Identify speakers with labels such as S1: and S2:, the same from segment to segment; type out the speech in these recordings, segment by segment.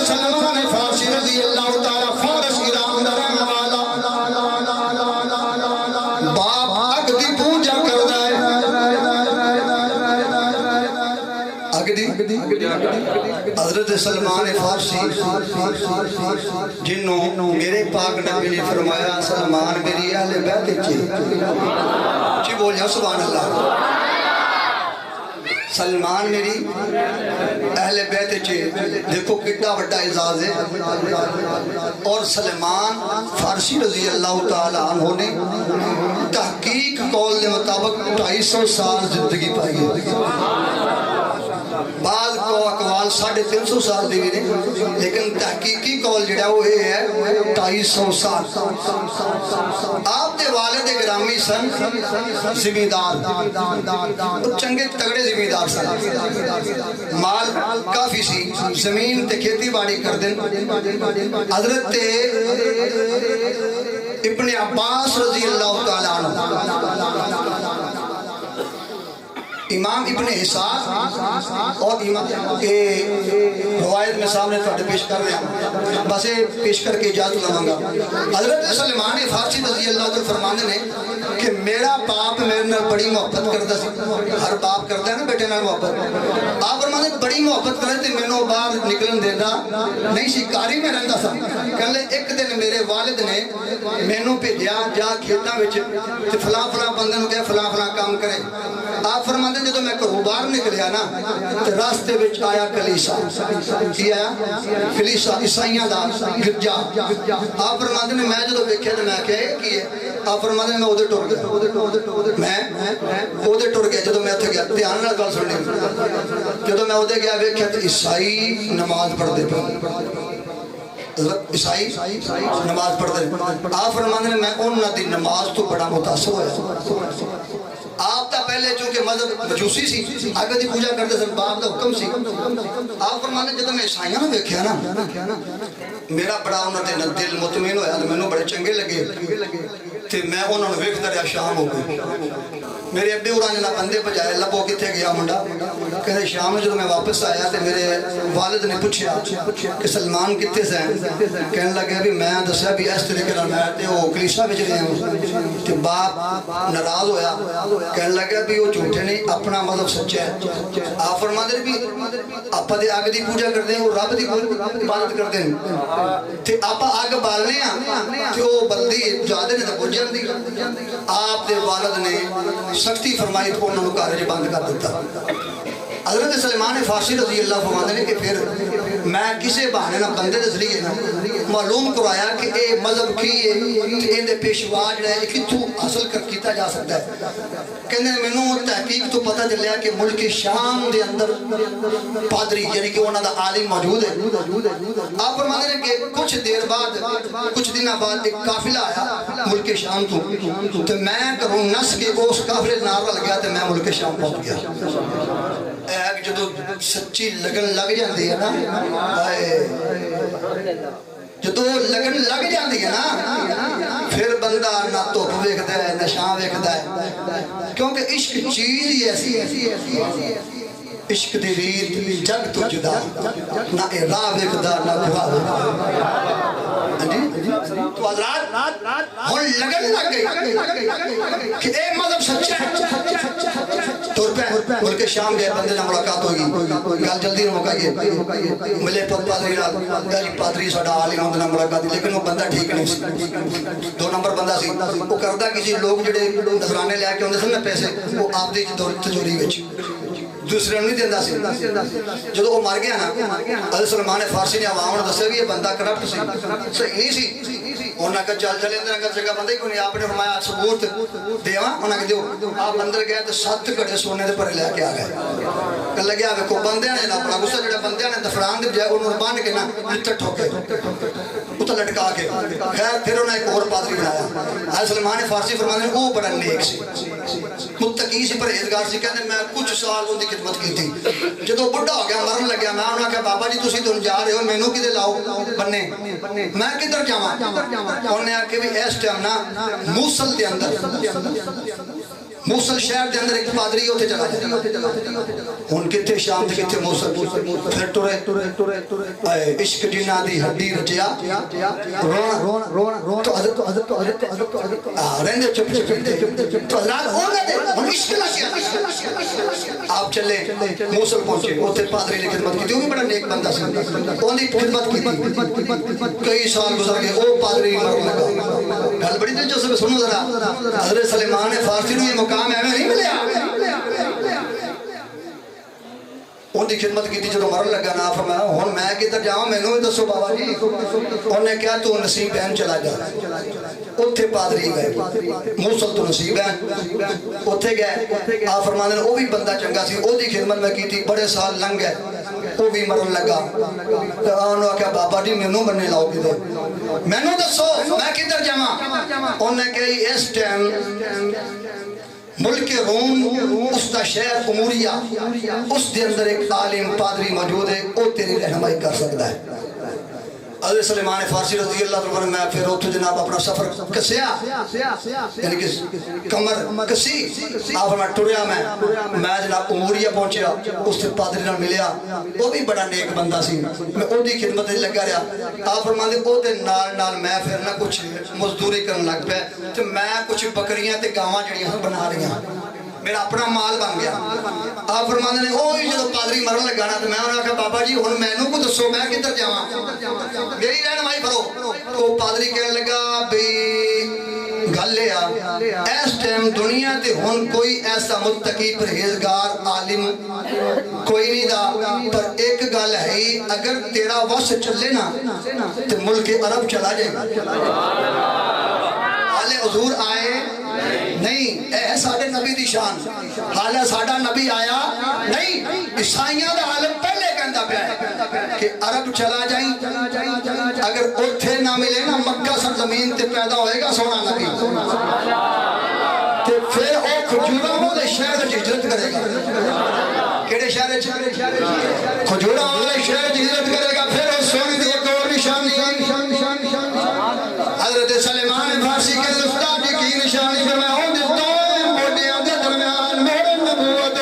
S1: سلمان فارسی رضی اللہ تعالی فارس ایران دا رہنے والا باپ اگ دی پوجا کردا ہے اگ دی حضرت سلمان فارسی جنہوں میرے پاک نبی نے فرمایا سلمان میری اہل بیت چی بولیا سبحان اللہ سلمان میری اہل بیت چے دیکھو کتنا بڑا اعزاز ہے اور سلمان فارسی رضی اللہ تعالیٰ عنہ نے تحقیق قول کے مطابق 250 سال زندگی پائی ہے بعض کو اقوال 350 سال دی بھی نہیں لیکن تحقیقی قول جڑا وہ ہے 250 سال آپ دے والد گرامی سن زمیندار چنگے تگڑے زمیندار سن مال کافی سی زمین تے کھیتی باڑی کر دیں حضرت ابن عباس رضی اللہ تعالیٰ عنہ امام ابن حساب اور امام کے روایت میں سامنے تھوڑے پیش کر رہے ہیں بس پیش کر کے اجازت لگاؤں گا حضرت سلمان فارسی رضی اللہ تعالیٰ فرمانے نے کہ میرا باپ میرے نے بڑی محبت کرتا سی ہر باپ کرتا ہے نا بیٹے نال محبت آپ فرمانے بڑی محبت کرتے تھے میں نے باہر نکلن دینا نہیں سی کاری میں رہتا سا کہنے لے ایک دن میرے والد نے میں نے بھیجیا جا کھیتاں وچ فلاں فلاں بندے نے کہا فلاں فلاں کام کرے آپ فرماتے ہیں جدو میں گھروں باہر نکلیا نا تو راستے وچ آیا کلیسا کی آیا کلیسا عیسائیاں دا گرجا آپ فرماتے ہیں میں جدو ویکھیا تو میں کہا کی ہے آپ فرماتے ہیں میں اودے ٹر گیا میں اودے ٹر گیا جدو میں اتھے گیا دھیان نال گل سننی جدو میں اودے گیا ویکھیا تو عیسائی نماز پڑھدے پے عیسائی نماز پڑھدے آپ فرماتے ہیں میں انہاں دی نماز تو بڑا متاثر ہویا آپ تا پہلے چونکہ مذہب مجوسی سی آگے دی پوجا کرتے سن باپ دا حکم سی آپ فرماتے جب میں عیسائیاں نے دیکھیا نا میرا بڑا انہوں نے دل مطمئن ہویا تو میں نے بڑے چنگے لگے تو میں انہوں نے ویکھتا رہا شام ہو گئی میرے ابے اوران نے بندے بجائے لبو کتے گیا منڈا کہتے شام میں جب میں واپس آیا تو میرے والد نے پوچھا کہ سلمان کتے سے ہیں کہنے لگے بھی میں دسیا بھی اس طریقے نال میں تے وہ کلیسا وچ گئے ہوں تے باپ ناراض ہویا کہنے لگا بھی وہ جھوٹے نہیں اپنا مذہب سچا ہے آپ فرماتے بھی آپ دے آگ دی پوجا کرتے ہیں وہ رب دی عبادت کرتے ہیں تے آپ آگ بالنے ہیں تے وہ بلدی جادے نے بجھ جاندی آپ دے والد نے سختی فرمائی تو انہوں نے کارج بند کر دیتا حضرت سلمان فارسی رضی اللہ فرماتے ہیں کہ پھر میں کسے بہانے نہ بندے دے ذریعے معلوم کرایا کہ اے مذہب کی ان دے پیشوا جڑا ہے کتھوں حاصل کر کیتا جا سکتا ہے کہنے میں نو تحقیق تو پتہ چلیا کہ ملک شام دے اندر پادری یعنی کہ انہاں دا عالم موجود ہے آپ فرماتے ہیں کہ کچھ دیر بعد کچھ دنوں بعد ایک قافلہ آیا ملک شام تو میں کروں نس کے اس قافلے نال رل گیا تو میں ملک شام پہنچ گیا ایک جدو سچی لگن لگ جاندی ہے نا جدو لگن لگ جاندی ہے نا پھر بندہ نہ دھوپ ویکھدا ہے نہ چھاں ویکھدا ہے کیونکہ عشق چیز ہی ایسی ہے عشق دی ریت جگ تو جدا نہ اے راہ ویکھدا نہ خدا ویکھدا تو حضرات ہن لگن لگ گئی کہ اے مذہب سچا ہے طور پہ ملک شام گئے بندے نہ ملاقات ہوگی گل جلدی مکائیے ملے پادری پادری ساڈا عالم ہوں نہ ملاقات لیکن وہ بندہ ٹھیک نہیں سی 2 نمبر بندہ سی وہ کردا کسی لوگ جڑے نذرانے لے کے ہوندے سن نا پیسے وہ آپ دی تجوری وچ دوسرے نہیں دیندہ سی جدو وہ مر گیا نا حضرت سلمان فارسی نے عوام نے دسیا بھی یہ بندہ کرپٹ سی صحیح نہیں سی انہوں نے کہا چل چلے اندر اگر جگہ بندہ ہی کوئی نہیں آپ نے فرمایا ثبوت دیواں انہوں نے کہا دیو آپ اندر گئے تو 7 گھڑے سونے دے پر لے کے آ گئے کہ لگے آگے کو بندے نے نا بڑا غصہ جڑے بندے نے دفران دے بجائے انہوں نے بان کے نا لٹر ٹھوکے اتنا لٹکا کے خیر پھر انہوں نے ایک اور پادری بنایا حضرت سلمان فارسی فرمانے وہ بڑا نیک سی متقی سی پرہیزگار سی کہتے میں کچھ سال ان کی خدمت کی تھی جدو بڑھا ہو گیا مرن لگیا میں انہوں نے کہا بابا جی تسی تو جا رہے ہو مینوں کدے لاؤ بننے میں کدھر جاواں انہوں نے کہا کہ اس ٹائم نا موصل دے اندر موصل شہر دے اندر ایک پادری ہوتے چلا جائے ان کتے شام تھے کتے موصل پھر ٹورے عشق جنہ دی ہڈی رچیا رونا تو حضرت رہنے چپ تو حضرات ہونا دے ہم عشق لگیا آپ چلے موصل پہنچے ہوتے پادری نے خدمت کی تھی وہ بھی بڑا نیک بندہ سی انہی خدمت کی تھی کئی سال گزر گئے وہ پادری مر لگا گل بڑی دلچسپ سنو ذرا حضرت سلیمان فارسی نے یہ مقام ہے نہیں ملیا ان دی خدمت کی تھی جو مرن لگا نا فرمایا ہن میں کدھر جاؤں مینوں بھی دسو بابا جی انہوں نے کہا تو نصیب بہن چلا جا اتھے پادری گئے موصل تو نصیب بہن اتھے گئے آپ فرمانے نے وہ بھی بندہ چنگا سی وہ دی خدمت میں کی تھی بڑے سال لنگ گئے وہ بھی مرن لگا انہوں نے کہا بابا جی مینوں بننے لاؤ کدھر مینوں دسو میں کدھر جاواں انہوں نے کہا اس ٹائم ملک روم اس کا شہر اموریہ اس دے اندر ایک عالم پادری موجود ہے وہ تیری رہنمائی کر سکتا ہے حضرت سلیمان فارسی رضی اللہ عنہ میں پھر اتھو جناب اپنا سفر کسیا یعنی کہ کمر کسی آپ میں ٹوریا میں جناب اموریہ پہنچیا اس سے پادری نہ ملیا وہ بھی بڑا نیک بندہ سی میں او دی خدمت لگا رہا آپ فرماتے او دے نال میں پھر نہ کچھ مزدوری کرن لگ پہ تو میں کچھ بکریاں تے گاواں جڑیاں بنا رہی ہیں میرا اپنا مال بن گیا آپ فرماتے ہیں اوہ جدو پادری مرن لگانا تو میں انہوں نے کہا بابا جی ہن مینوں کو دسو میں کدھر جاواں میری رہنمائی کرو تو پادری کہنے لگا بھئی گل لیا اس ٹائم دنیا تے ہن کوئی ایسا متقی پرہیزگار عالم کوئی نہیں دا پر ایک گل ہے اگر تیرا وس چلے نا تو ملک عرب چلا جائے حالے حضور آئے نہیں اے ساڑھے نبی دی شان حالہ ساڑھا نبی آیا نہیں عیسائیاں دا عالم پہلے کہندہ پہ ہے کہ عرب چلا جائیں اگر اتھے نہ ملے نا مکہ سرزمین تے پیدا ہوئے گا سونا نبی تے پھر او کھجورہ والے شہر ہجرت کرے گا کیڑے شہر کھجورہ والے شہر ہجرت کرے گا پھر او سونی دی ایک اور نشانی حضرت سلیمان فارسی کے استاد کی نشانی جو میں ہوں دو موڈیاں دے درمیان میرے نبوت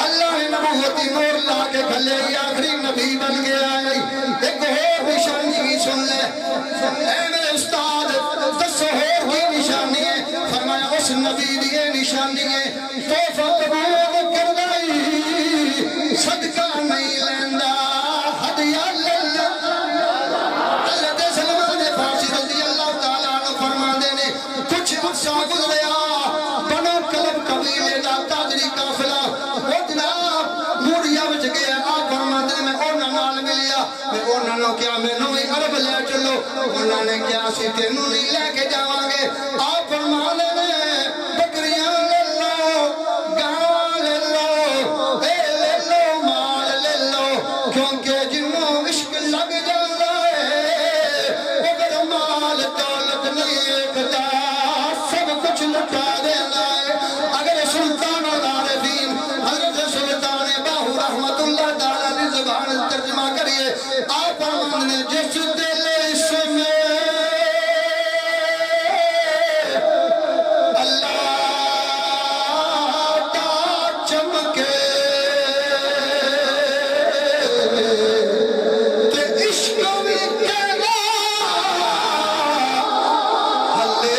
S1: اللہ نے نبوتی نور لا کے کھلے آخری نبی بن گیا ہے ایک اور نشانی بھی سن لے اے میرے استاد دس اور کی نشانی ہے فرمایا اس نبی دیئے نشانی ہے توفہ قبول کر گئی صدقہ نہیں لیندہ ہدیہ للہ حضرت سلمان فارسی رضی اللہ تعالیٰ عنہ فرما دینے کچھ عرصہ گزریا بنو کلب قبیلے دا تاجری قافلہ وہ جناب موریہ بچ گیا آپ فرما دینے میں اونا نال ملیا میں اونا نو کیا میں نوی عرب لے چلو اونا نے کیا سی تینو نہیں لے کے جاواں گے آپ فرما دینے بکریاں لے لو گاں لے لو اے لے لو مال لے لو کیونکہ جنوں عشق لگ جانا ہے اگر مال دولت نہیں اکتا سب کچھ لٹا دینا ہے اگر سلطان العارفین حضرت سلطان باہو رحمت اللہ تعالیٰ نے زبان ترجمہ کریے آپ فرمان نے جس دل اس میں اللہ تا چمکے تے عشق بھی کہنا ہلے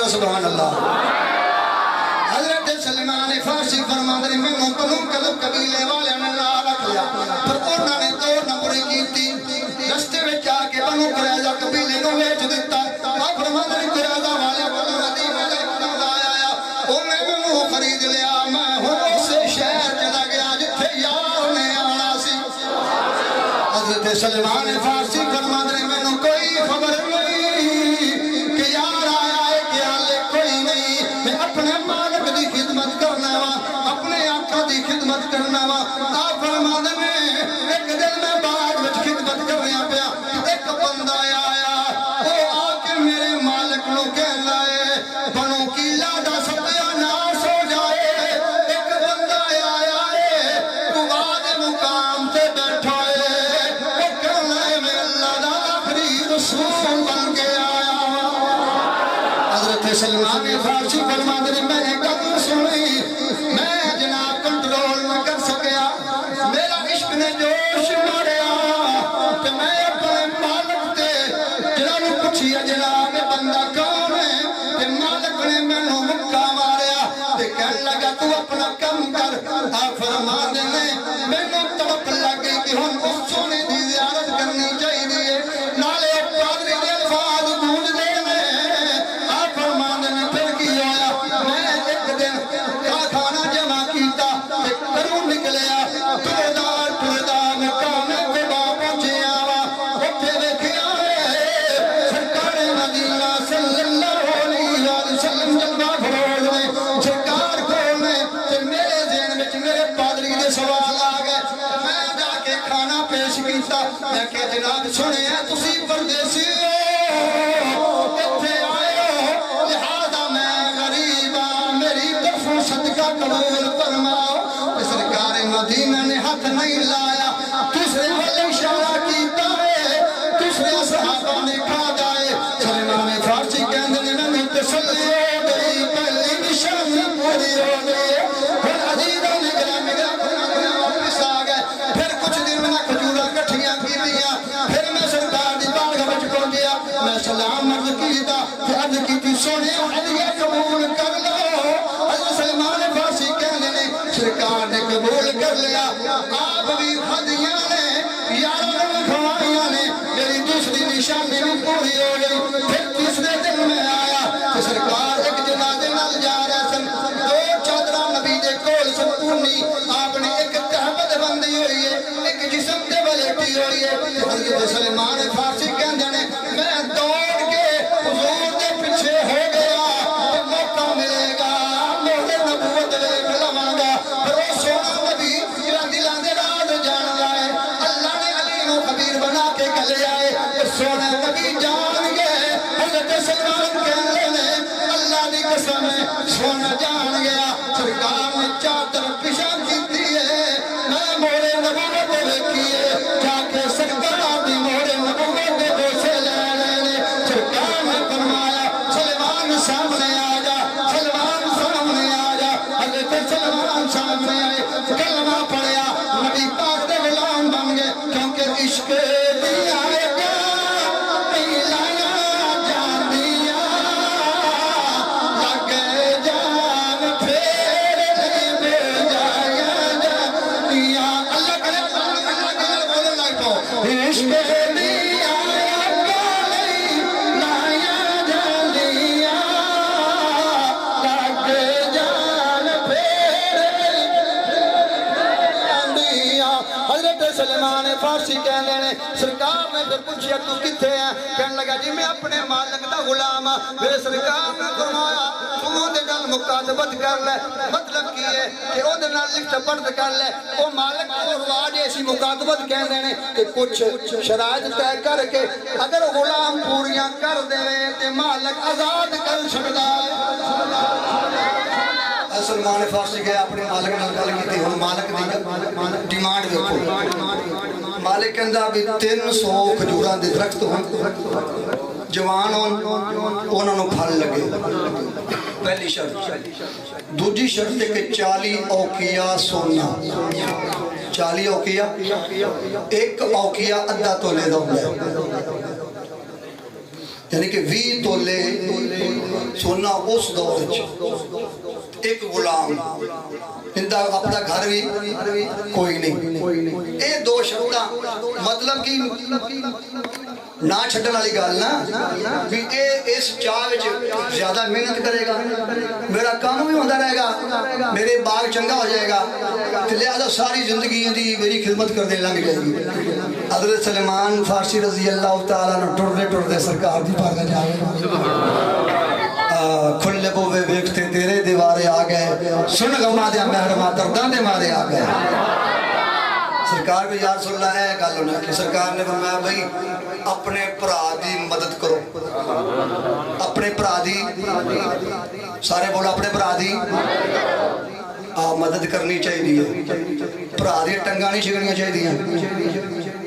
S1: ذرا سبحان اللہ حضرت سلمان فارسی فرماتے ہیں میں بنو کلب قبیلے والے نے لا رکھ لیا پر انہوں نے دو نمبر کی رستے میں جا کے بنو قریظہ قبیلے کو بیچ دیتا آپ فرماتے ہیں قریظہ والے بنو ندیم علیہ السلام آیا انہیں منو خرید لیا میں ہوں اسے شہر چلا گیا جتھے یار نے آنا سی حضرت سلمان فارسی فرماتے ہیں میں کوئی خبر نہیں کہ یار آیا ہے کہ حالے کوئی نہیں میں اپنے مالک دی خدمت کرنا وا اپنے آقا دی خدمت کرنا وا آپ فرماتے ہیں ایک دن میں باغ وچ خدمت کرنے پیا ایک بندہ آیا وہ آ کے میرے مالک نو کہہ لائے بنو کی لاڈا ستیا ناس ہو جائے ایک بندہ آیا ہے تو بعد مقام تے بیٹھا ہے وہ کہہ لائے میں اللہ دا آخری رسول بن کے آیا حضرت سلمان فارسی فرماتے ہیں میں نے گل سنی میں جناب کنٹرول نہ کر سکیا میرا عشق نے جوش ماریا کہ میں اپنے مالک تے جنہوں پوچھیا جناب بندہ کون ہے کہ مالک نے مینوں مکہ ماریا تے کہنے لگا تو اپنا کم کر آپ فرما دے مینوں تڑپ لگ گئی کہ ہم اس سونے دی زیارت کرنی چاہیے نالے پادری دے الفاظ گونج دے آپ فرما دے پھر کی ہویا میں ایک دن کھانا جمع کیتا تے کروں نکلیا پردار پردار میں کامے کو پہنچے آوا اٹھے دیکھیا سرکار مدینہ صلی اللہ علیہ وسلم جلوہ فروز میں سرکار کھولنے تے میرے ذہن وچ میرے پادری دے سوال آ گئے میں جا کے کھانا پیش کیتا میں کہ جناب سنے ہیں تسی پردیسی ہو اتھے آئے ہو لہذا میں غریب ہاں میری طرفوں صدقہ قبول فرماؤ سرکار مدینہ نے ہاتھ نہیں لایا دوسرے والے اشارہ کیتا ہے دوسرے صحابہ نے کھا جائے سلمان فارسی کہندے نے میں تسلی ہو گئی پہلی نشانی پوری ہو گئی پھر عزیزوں نے گرامی واپس آ گئے پھر کچھ دن میں کھجورا کٹھیاں کی دیا پھر میں سرکار دی باغ وچ پہنچیا میں سلام عرض کیتا کہ عرض کی سونے ہدیہ قبول کر لو حضرت سلمان فارسی کہنے نے سرکار نے قبول کر لیا آپ بھی ہدیہ نے یاروں نے کھوائیاں نے میری دوسری نشانی بھی پوری ہو گئی پھر تیسرے دن میں آیا کہ سرکار ایک جنازے نال جا رہے سن دو چادرہ نبی دے کول سپونی آپ نے ایک تہبت بندی ہوئی ہے ایک جسم تے بلیٹی ہوئی ہے حضرت سلمان فارسی کہندے نے میں دوڑ کے حضور دے پیچھے ہو گیا کہ موقع ملے گا موڑے نبوت دیکھ لواں گا پر وہ سونا نبی جڑا دلاں دے راز جان لائے اللہ نے علی نو خبیر بنا کے گلے آئے سونا نبی جان گئے حضرت سلمان کہندے نے اللہ دی قسم ہے سونا جان گیا سرکار نے چار طرف پیشاب کیتی ہے میں موڑے نبوت دیکھی ہے جا کے سرکار دی موڑے نبوت دے بوسے لے لینے سرکار نے فرمایا سلمان سامنے آ جا سلمان سامنے آ جا حضرت سلمان سامنے آئے کلمہ پڑھیا نبی پاک دے غلام بن گئے کیونکہ عشق دی آئے گا پیلایا جان دیا لگے جان پھر بے جایا جان دیا اللہ کرے بولن لگ پاؤ عشق دی آئے گا لایا جان دیا لگے جان پھر دیا حضرت سلمان فارسی کہنے نے سرکار نے پھر پوچھیا تو کتھے ہیں کہنے لگا جی میں اپنے مالک دا غلام ہاں میرے سرکار نے فرمایا تو دے نال مکاتبت کر لے مطلب کی ہے کہ او دے نال لکھ پڑھ کر لے او مالک کو رواج ایسی مکاتبت کہندے نے کہ کچھ شرائط طے کر کے اگر غلام پوریاں کر دے تے مالک آزاد کر چھڑدا ہے سلمان فارسی گئے اپنے مالک نال گل کیتی ہن مالک دی ڈیمانڈ دیکھو مالک کہندا بھی 300 کھجوراں دے درخت ہون جوان ہون انہاں نوں پھل لگے پہلی شرط دوجی شرط ہے کہ 40 اوقیہ سونا 40 اوقیہ ایک اوقیہ ادھا تولے دا ہوندا ہے یعنی کہ 20 تولے سونا اس دور ایک غلام اندہ اپنا گھر بھی کوئی نہیں. اے دو شرطاں مطلب کہ نہ چھٹن والی گل نا بھی اے اس چاہ وچ زیادہ محنت کرے گا میرا کام بھی ہوتا رہے گا میرے باغ چنگا ہو جائے گا لہذا ساری زندگی دی میری خدمت کرنے لگ جائے گی. حضرت سلیمان فارسی رضی اللہ تعالیٰ نے ٹرنے ٹرنے سرکار دی پارگاہ جا کھلے بوے ویکھتے تیرے دیوارے آ گئے سن غماں دے محرماں درداں دے مارے آ گئے. سرکار کو یا رسول اللہ ہے گل ہونا کہ سرکار نے فرمایا بھائی اپنے بھرا دی مدد کرو اپنے بھرا دی سارے بولو اپنے بھرا دی مدد کرنی چاہیے بھرا دی ٹنگاں نہیں چھکڑیاں چاہیے.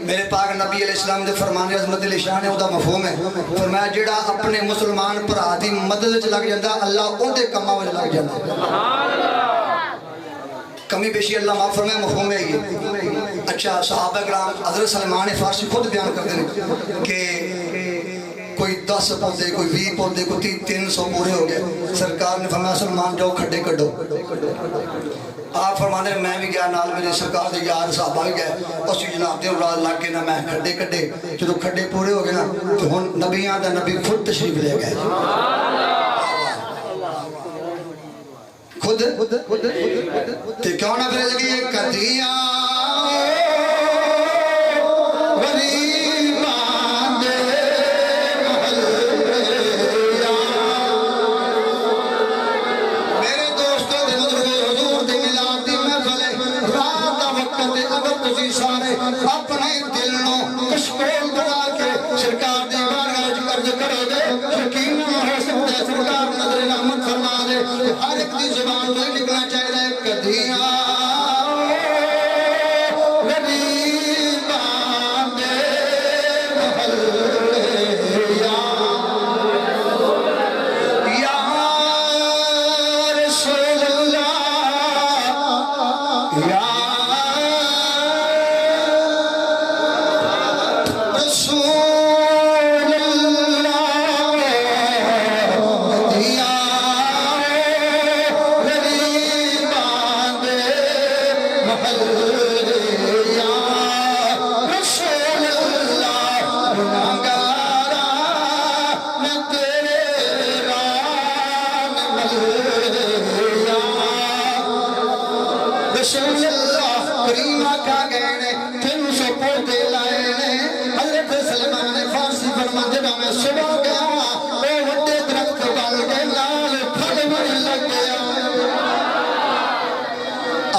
S1: میرے پاک نبی علیہ السلام دے فرمان عظمت علی شان ہے وہ مفہوم ہے فرمایا جیڑا اپنے مسلمان بھرا دی مدد وچ لگ جاندا اللہ اون دے کماں وچ لگ جاندا. کمی بیشی اللہ معاف فرمائے مفہوم ہے یہ. اچھا صحابہ کرام حضرت سلیمان فارسی خود بیان کرتے ہیں کہ کوئی 10 پودے کوئی 20 پودے کوئی 300 پورے ہو گئے. سرکار نے فرمایا سلمان جاؤ کھڈے کڈو. آپ فرمانے میں بھی گیا نال میرے سرکار دے یار صحابہ بھی گئے اس جناب دے اولاد لگ کے نہ میں کھڈے کڈے جدو کھڈے پورے ہو گئے نا تو ہن نبیاں دا نبی خود تشریف لے گئے خود تے کیوں نہ پھر لگی یہ کدیاں اپنے دل نو کشکول بنا کے سرکار دی بارگاہ عرض کرو گے یقین ہو سکتا ہے سرکار نظر رحمت فرما دے ہر ایک دی زبان تو نکلنا چاہیے کدیاں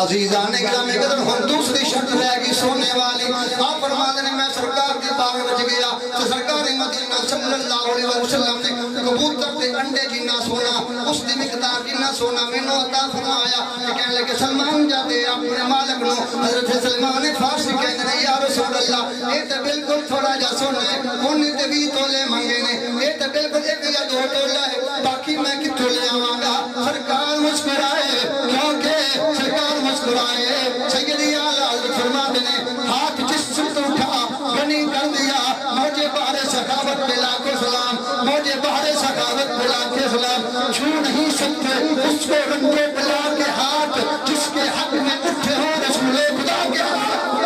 S1: عزیزان اکرام قدر ہم دوسری شرط رہ گی سونے والی. آپ فرماتے ہیں میں سرکار دی باغ بچ گیا تو سرکار مدینہ صلی اللہ علیہ وسلم نے کبوتر دے انڈے جنہ سونا اس دی مقدار جنہ سونا میں نو عطا فرمایا کہ کہنے لگے سلمان جاتے اپنے مالک نو. حضرت سلمان فارسی کہنے لگے یا رسول اللہ یہ تو بالکل تھوڑا جا سونا ہے انہیں تے 20 تولے منگے نے یہ تو بالکل ایک یا 2 تولا ہے باقی میں کتوں لے آواں گا. سرکار مسکرائے کیونکہ سرکار مسکرائے سیدی اعلیٰ حضرت فرماتے ہیں ہاتھ جسم تو اٹھا غنی کر دیا مجھے بہر سخاوت پہ لاکھوں سلام مجھے بہر سخاوت پہ لاکھوں سلام چھو نہیں سکتے اس کو رنگے پلا کے ہاتھ جس کے حق میں اٹھے ہو رسول خدا کے ہاتھ.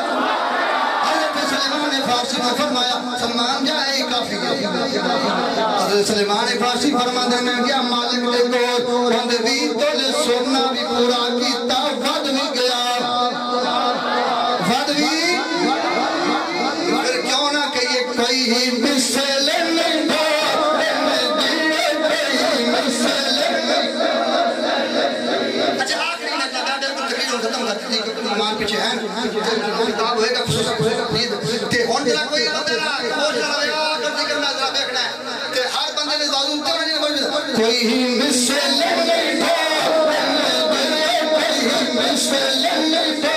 S1: حضرت سلیمان فارسی نے فرمایا سلمان جائے کافی حضرت سلیمان فارسی فرماتے ہیں کیا مالک دے کو رند بھی تول سونا بھی پورا کیتا ود بھی گیا ود بھی پھر کیوں نہ کہیے کوئی ہی مثل نہیں دو اچھا آخری نت لگا دے تو تقریر ختم کرتی تھی کہ ایمان پیچھے ہیں کتاب ہوئے گا خصوصا تے ہون جلا کوئی ہوتا ہے وہ جلا ہوئے گا ذکر میں ذرا دیکھنا ہے تے ہر بندے نے بازو تے کوئی ہی مثل نہیں دو کوئی ہی مثل نہیں دو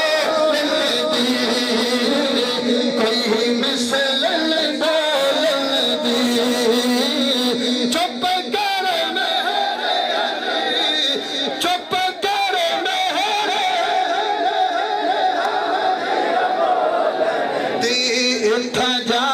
S1: کوئی ہی مثل نہیں دو چپ کر چپ کر دی انتہا